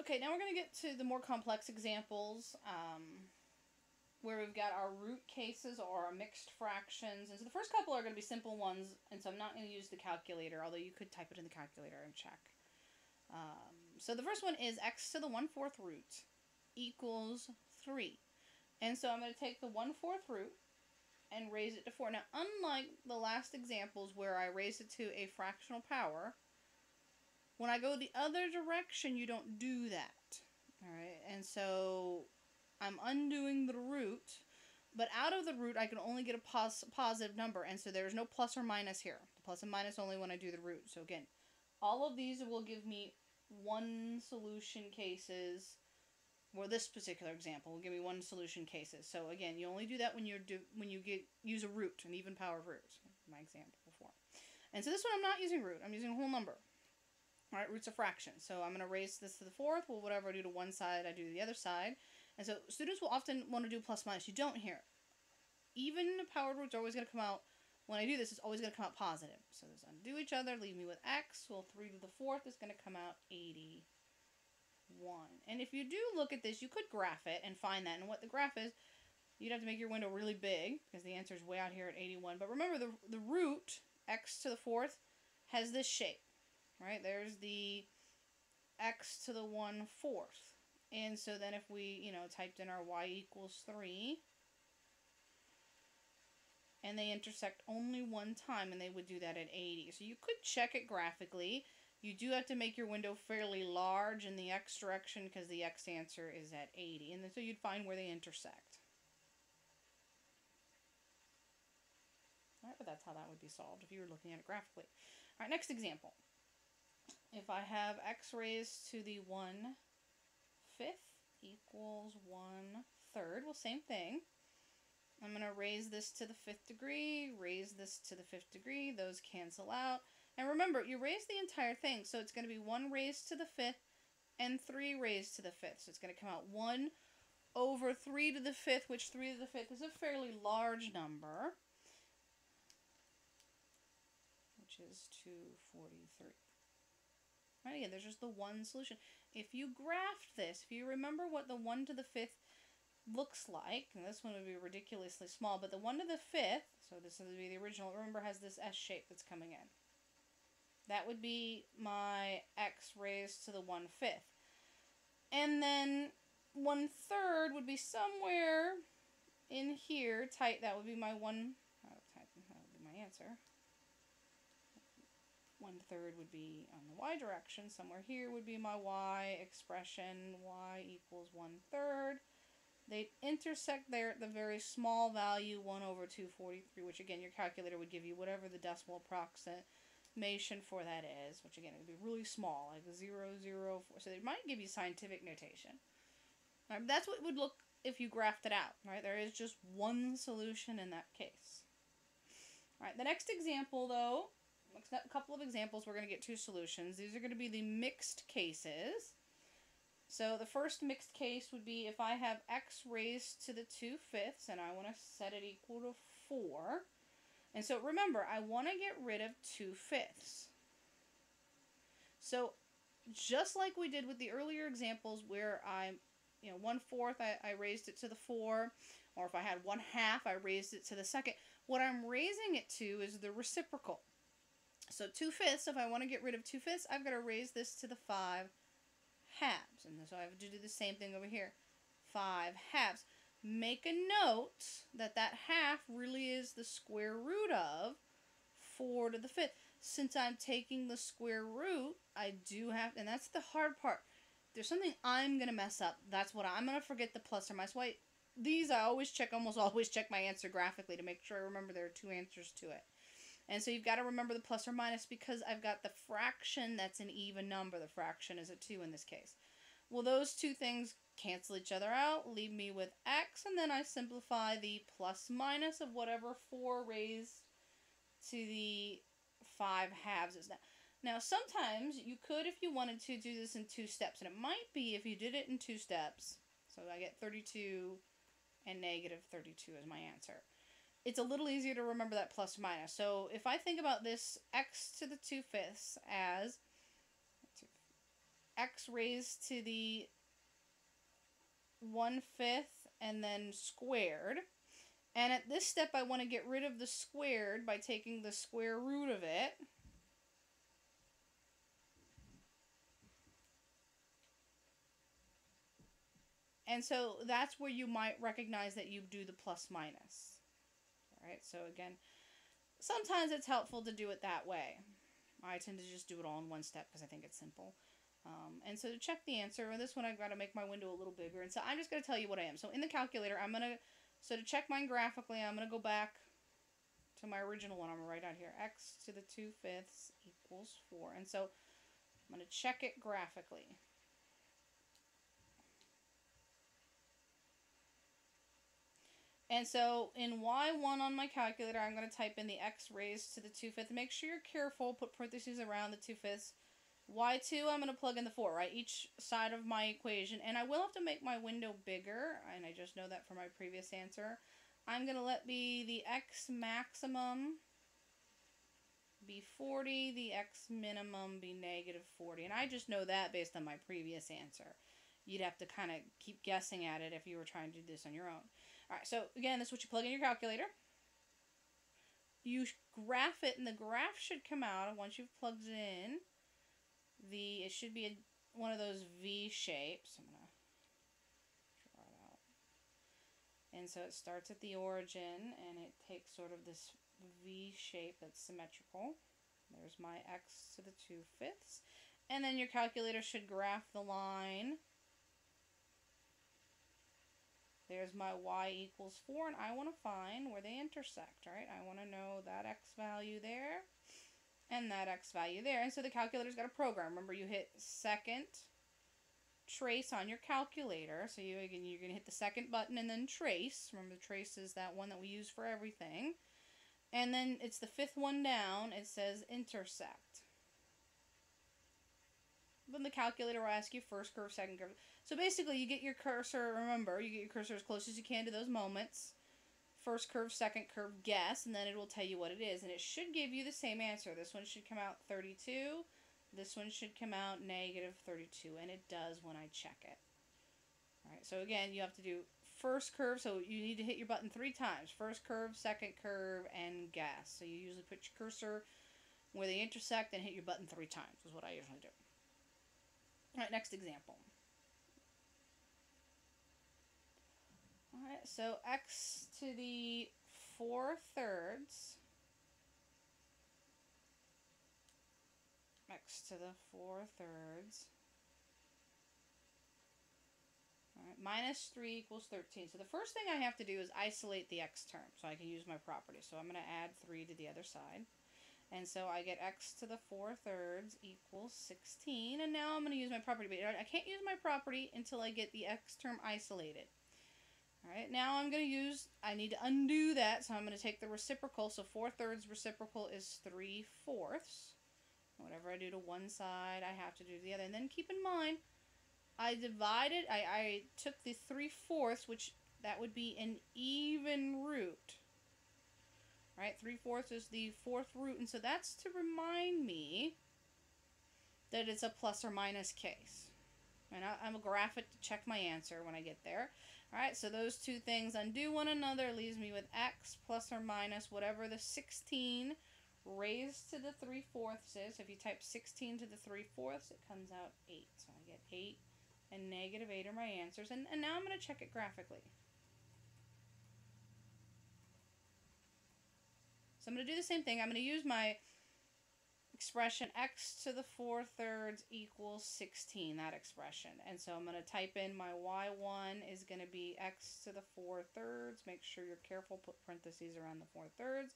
Okay, now we're going to get to the more complex examples, where we've got our root cases or our mixed fractions. And so the first couple are going to be simple ones, and so I'm not going to use the calculator, although you could type it in the calculator and check. So the first one is x to the 1/4 root equals 3. And so I'm going to take the 1/4 root and raise it to 4. Now, unlike the last examples where I raised it to a fractional power, when I go the other direction, you don't do that. Alright, and so I'm undoing the root, but out of the root I can only get a positive number, and so there's no plus or minus here. The plus and minus only when I do the root. So again, all of these will give me one solution cases, or this particular example will give me one solution cases. So again, you only do that when you use a root, an even power root. My example before. And so this one I'm not using root. I'm using a whole number. All right, root's a fraction. So I'm going to raise this to the 4th. Well, whatever I do to one side, I do to the other side. And so students will often want to do plus minus. You don't here. Even powered roots are always going to come out, when I do this, it's always going to come out positive. So those undo each other, leave me with x. Well, 3 to the 4th is going to come out 81. And if you do look at this, you could graph it and find that. And what the graph is, you'd have to make your window really big, because the answer is way out here at 81. But remember, the root, x to the 4th, has this shape. Right, there's the x to the 1/4. And so then if we, typed in our y equals 3, and they intersect only one time, and they would do that at 80. So you could check it graphically. You do have to make your window fairly large in the x direction, because the x answer is at 80. And then so you'd find where they intersect. All right, but that's how that would be solved if you were looking at it graphically. All right, next example. If I have x raised to the 1/5 equals 1/3, well, same thing. I'm going to raise this to the 5th degree, raise this to the 5th degree. Those cancel out. And remember, you raise the entire thing, so it's going to be 1 raised to the 5th and 3 raised to the 5th. So it's going to come out 1 over 3 to the 5th, which 3 to the 5th is a fairly large number, which is 243. Right, again, there's just the one solution. If you graphed this, if you remember what the 1 to the 5th looks like, and this one would be ridiculously small, but the 1 to the 5th, so this would be the original, remember, has this S shape that's coming in. That would be my x raised to the 1/5. And then 1/3 would be somewhere in here, tight, that would be my that would be my answer. 1/3 would be on the y direction. Somewhere here would be my y expression. Y equals 1/3. They intersect there at the very small value, 1 over 243, which again, your calculator would give you whatever the decimal approximation for that is, which again, it would be really small, like 0.004. So they might give you scientific notation. Right, but that's what it would look if you graphed it out, right? There is just one solution in that case. All right, the next example, though, a couple of examples, we're going to get two solutions. These are going to be the mixed cases. So the first mixed case would be if I have x raised to the 2/5 and I want to set it equal to 4. And so remember, I want to get rid of 2/5. So just like we did with the earlier examples where 1/4 I raised it to the 4, or if I had 1/2 I raised it to the 2nd, what I'm raising it to is the reciprocal. So 2/5, if I want to get rid of 2/5, I've got to raise this to the 5/2. And so I have to do the same thing over here. 5/2. Make a note that that half really is the square root of 4 to the 5th. Since I'm taking the square root, I do have, and that's the hard part. There's something I'm going to mess up. That's what I'm going to forget, the plus or minus. Why? These I almost always check my answer graphically to make sure I remember there are two answers to it. And so you've got to remember the plus or minus because I've got the fraction that's an even number. The fraction is a 2 in this case. Well, those two things cancel each other out, leave me with x, and then I simplify the plus minus of whatever 4 raised to the 5/2 is. Now, sometimes you could, if you wanted to, do this in 2 steps. And it might be if you did it in 2 steps. So I get 32 and negative 32 is my answer. It's a little easier to remember that plus minus. So if I think about this x to the 2/5 as x raised to the 1/5 and then squared. And at this step, I want to get rid of the squared by taking the square root of it. And so that's where you might recognize that you do the plus minus. All right, so again, sometimes it's helpful to do it that way. I tend to just do it all in one step because I think it's simple. And so to check the answer, and this one I've got to make my window a little bigger. And so I'm just going to tell you what I am. So in the calculator, so to check mine graphically, I'm going to go back to my original one. I'm going to write out here, x to the 2/5 equals 4. And so I'm going to check it graphically. And so in y1 on my calculator, I'm going to type in the x raised to the 2/5. Make sure you're careful. Put parentheses around the 2/5. y2, I'm going to plug in the 4, right? Each side of my equation. And I will have to make my window bigger. And I just know that from my previous answer. I'm going to let the x maximum be 40. The x minimum be -40. And I just know that based on my previous answer. You'd have to kind of keep guessing at it if you were trying to do this on your own. Alright, so again, this is what you plug in your calculator. You graph it, and the graph should come out once you've plugged it in. It should be one of those V shapes. I'm going to draw it out. And so it starts at the origin, and it takes sort of this V shape that's symmetrical. There's my x to the 2/5. And then your calculator should graph the line. There's my y equals 4, and I want to find where they intersect, right? I want to know that x value there and that x value there. And so the calculator's got a program. Remember, you hit second trace on your calculator. So you're going to hit the second button and then trace. Remember, the trace is that one that we use for everything. And then it's the 5th one down. It says intersect. Then the calculator will ask you first curve, second curve. So basically, you get your cursor, remember, you get your cursor as close as you can to those moments. First curve, second curve, guess, and then it will tell you what it is. And it should give you the same answer. This one should come out 32. This one should come out -32. And it does when I check it. Alright, so again, you have to do first curve. So you need to hit your button 3 times. First curve, second curve, and guess. So you usually put your cursor where they intersect and hit your button 3 times is what I usually do. Alright, next example. Alright, so x to the 4/3. X to the 4/3. Alright, -3 equals 13. So the first thing I have to do is isolate the x term so I can use my property. So I'm going to add 3 to the other side. And so I get x to the 4/3 equals 16. And now I'm going to use my property. But I can't use my property until I get the x term isolated. Alright, now I need to undo that. So I'm going to take the reciprocal. So 4/3 reciprocal is 3/4. Whatever I do to one side, I have to do to the other. And then keep in mind, I took the 3/4, which that would be an even root. Right, 3/4 is the 4th root, and so that's to remind me that it's a plus or minus case. And I'm going to graph it to check my answer when I get there. Alright, so those two things undo one another, leaves me with x plus or minus whatever the 16 raised to the 3/4 is. If you type 16 to the 3/4, it comes out 8. So I get 8 and -8 are my answers. And now I'm going to check it graphically. So I'm going to do the same thing. I'm going to use my expression x to the 4/3 equals 16, that expression. And so I'm going to type in my y1 is going to be x to the 4/3. Make sure you're careful, put parentheses around the 4/3.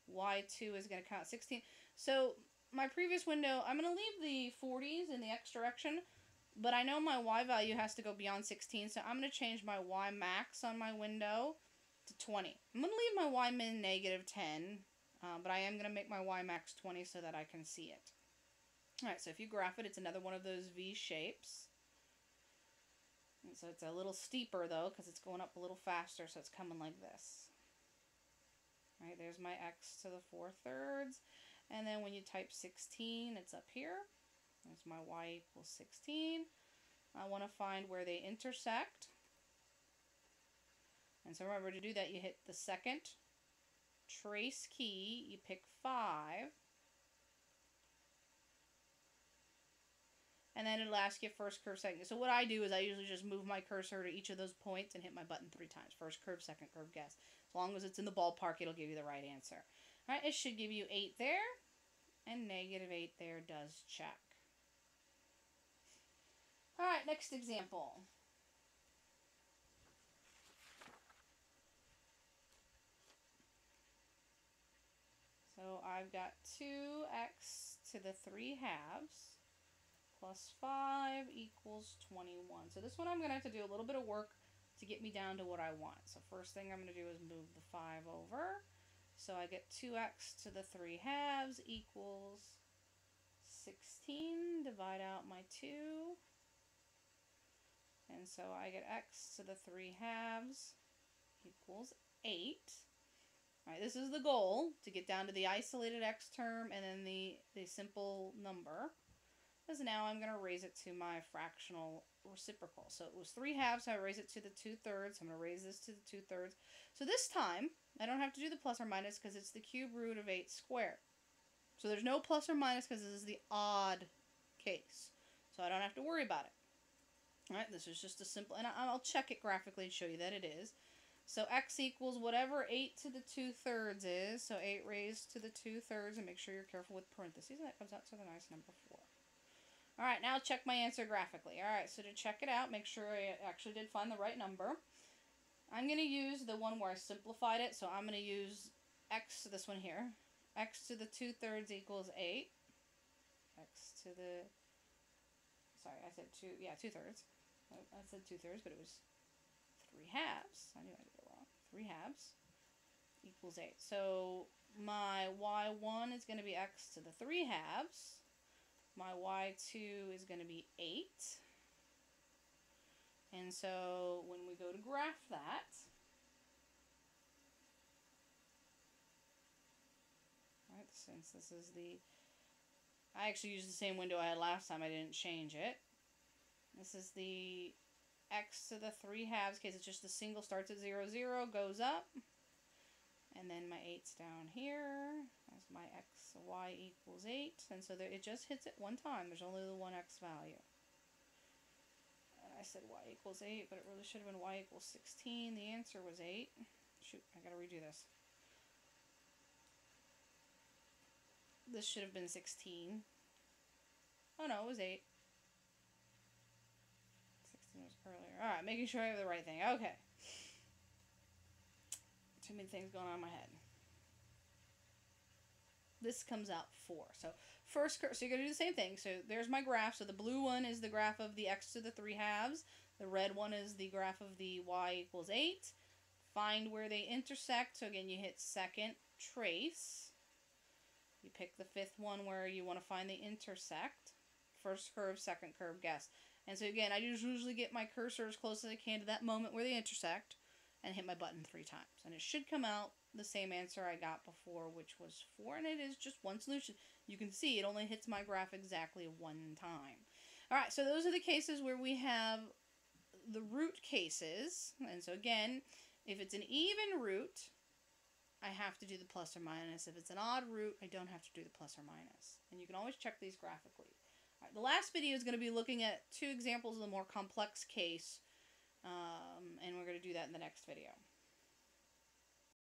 y2 is going to count 16. So my previous window, I'm going to leave the 40s in the x direction, but I know my y value has to go beyond 16, so I'm going to change my y max on my window to 20. I'm going to leave my y min -10. But I am going to make my y max 20 so that I can see it. Alright, so if you graph it, it's another one of those V shapes. And so it's a little steeper, though, because it's going up a little faster, so it's coming like this. Alright, there's my x to the 4/3. And then when you type 16, it's up here. That's my y equals 16. I want to find where they intersect. And so remember, to do that, you hit the second trace key, you pick 5, and then it'll ask you first curve, second. So what I do is I usually just move my cursor to each of those points and hit my button 3 times. First curve, second curve, guess. As long as it's in the ballpark, it'll give you the right answer. All right, it should give you 8 there, and -8 there does check. All right, next example. So I've got 2x to the 3 halves plus 5 equals 21. So this one I'm going to have to do a little bit of work to get me down to what I want. So first thing I'm going to do is move the 5 over. So I get 2x to the 3 halves equals 16. Divide out my 2. And so I get x to the 3 halves equals 8. All right, this is the goal, to get down to the isolated x term and then the simple number. Because now I'm going to raise it to my fractional reciprocal. So it was 3 halves, so I raise it to the 2/3. I'm going to raise this to the 2/3. So this time, I don't have to do the plus or minus because it's the cube root of 8 squared. So there's no plus or minus because this is the odd case. So I don't have to worry about it. All right, this is just a simple, and I'll check it graphically and show you that it is. So x equals whatever 8 to the 2/3 is. So 8 raised to the 2/3, and make sure you're careful with parentheses, and that comes out to the nice number 4. All right, now check my answer graphically. All right, so to check it out, make sure I actually did find the right number. I'm going to use the one where I simplified it, so I'm going to use x, this one here. X to the 2/3 equals 8. X to the, sorry, I said 2/3. I said 2/3, but it was 3 halves. I knew I did it wrong. 3 halves equals 8. So my y1 is going to be x to the 3 halves. My y2 is going to be 8. And so when we go to graph that, right, since this is I actually used the same window I had last time, I didn't change it. This is the x to the 3 halves case. It's just the single, starts at 0, 0, goes up. And then my 8's down here. That's my y equals 8. And so it just hits it one time. There's only the one x value. And I said y equals 8, but it really should have been y equals 16. The answer was 8. Shoot, I gotta redo this. This should have been 16. Oh no, it was 8. 16 was earlier. Alright, making sure I have the right thing. Okay. Too many things going on in my head. This comes out 4. So first, so you're going to do the same thing. So there's my graph. So the blue one is the graph of the x to the 3 halves. The red one is the graph of the y equals 8. Find where they intersect. So again, you hit second trace. You pick the 5th one where you want to find the intersect. First curve, second curve, guess. And so again, I usually get my cursor as close as I can to that moment where they intersect and hit my button 3 times. And it should come out the same answer I got before, which was 4, and it is just one solution. You can see it only hits my graph exactly one time. Alright, so those are the cases where we have the root cases. And so again, if it's an even root, I have to do the plus or minus. If it's an odd root, I don't have to do the plus or minus. And you can always check these graphically. All right, the last video is going to be looking at 2 examples of the more complex case, and we're going to do that in the next video.